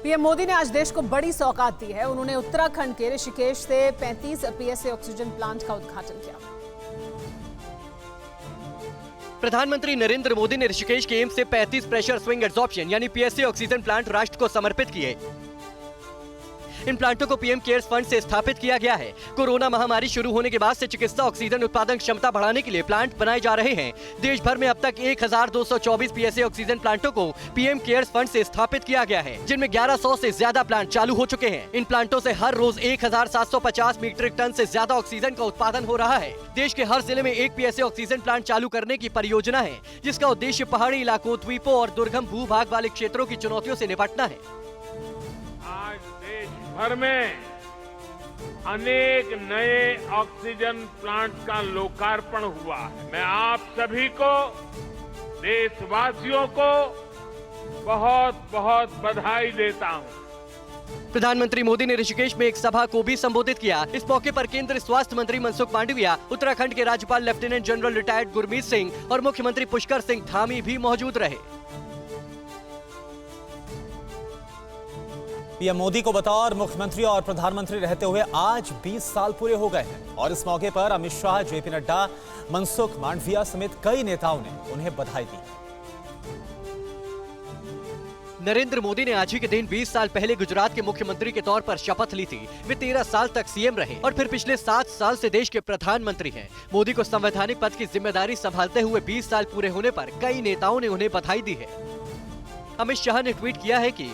PM Modi ने आज देश को बड़ी सौगात दी है। उन्होंने उत्तराखंड के ऋषिकेश से 35 पीएसए ऑक्सीजन प्लांट का उद्घाटन किया। प्रधानमंत्री नरेंद्र मोदी ने ऋषिकेश के एम्स से 35 प्रेशर स्विंग एड्सॉर्प्शन यानी पीएसए ऑक्सीजन प्लांट राष्ट्र को समर्पित किए। इन प्लांटों को पीएम केयर्स फंड से स्थापित किया गया है। कोरोना महामारी शुरू होने के बाद से चिकित्सा ऑक्सीजन उत्पादन क्षमता बढ़ाने के लिए प्लांट बनाए जा रहे हैं। देश भर में अब तक 1224 पीएसए ऑक्सीजन प्लांटों को पीएम केयर्स फंड से स्थापित किया गया है, जिनमें 1100 से ज्यादा प्लांट चालू हो चुके हैं। इन प्लांटों से हर रोज 1750 मीट्रिक टन से ज्यादा ऑक्सीजन का उत्पादन हो रहा है। देश के हर जिले में एक पीएसए ऑक्सीजन प्लांट चालू करने की परियोजना है, जिसका उद्देश्य पहाड़ी इलाकों, द्वीपों और दुर्गम भूभाग वाले क्षेत्रों की चुनौतियों से निपटना है। भर में अनेक नए ऑक्सीजन प्लांट का लोकार्पण हुआ है। मैं आप सभी को, देशवासियों को बहुत बहुत बधाई देता हूं। प्रधानमंत्री मोदी ने ऋषिकेश में एक सभा को भी संबोधित किया। इस मौके पर केंद्रीय स्वास्थ्य मंत्री मनसुख मांडविया, उत्तराखंड के राज्यपाल lieutenant general retired Gurmeet Singh और मुख्यमंत्री पुष्कर सिंह धामी भी मौजूद रहे। पीएम मोदी को बतौर मुख्यमंत्री और प्रधानमंत्री रहते हुए आज 20 साल पूरे हो गए हैं और इस मौके पर अमित शाह, जेपी नड्डा, मनसुख मांडविया समेत कई नेताओं ने उन्हें बधाई दी। नरेंद्र मोदी ने आज ही के दिन 20 साल पहले गुजरात के मुख्यमंत्री के तौर पर शपथ ली थी। वे 13 साल तक सीएम रहे और फिर पिछले 7 साल से देश के प्रधानमंत्री हैं। मोदी को संवैधानिक पद की जिम्मेदारी संभालते हुए 20 साल पूरे होने पर कई नेताओं ने उन्हें बधाई दी है। अमित शाह ने ट्वीट किया है कि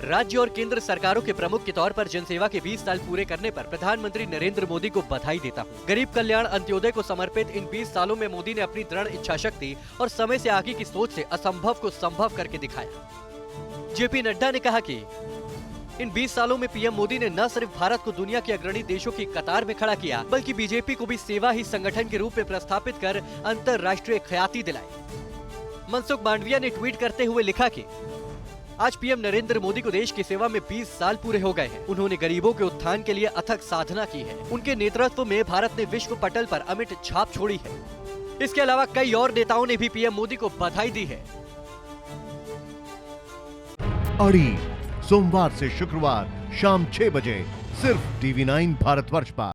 राज्य और केंद्र सरकारों के प्रमुख के तौर पर जनसेवा के 20 साल पूरे करने पर प्रधानमंत्री नरेंद्र मोदी को बधाई देता हूं। गरीब कल्याण अंत्योदय को समर्पित इन 20 सालों में मोदी ने अपनी दृढ़ इच्छा शक्ति और समय से आगे की सोच से असंभव को संभव करके दिखाया। जेपी नड्डा ने कहा कि इन 20 सालों में पीएम मोदी ने न सिर्फ भारत को दुनिया के अग्रणी देशों की कतार में खड़ा किया, बल्कि बीजेपी को भी सेवा ही संगठन के रूप में प्रस्थापित कर अंतर्राष्ट्रीय ख्याति दिलाई। मनसुख मांडविया ने ट्वीट करते हुए लिखा कि आज पीएम नरेंद्र मोदी को देश की सेवा में 20 साल पूरे हो गए हैं। उन्होंने गरीबों के उत्थान के लिए अथक साधना की है। उनके नेतृत्व में भारत ने विश्व पटल पर अमिट छाप छोड़ी है। इसके अलावा कई और नेताओं ने भी पीएम मोदी को बधाई दी है। अड़ी सोमवार से शुक्रवार शाम 6 बजे सिर्फ TV9 भारतवर्ष पर।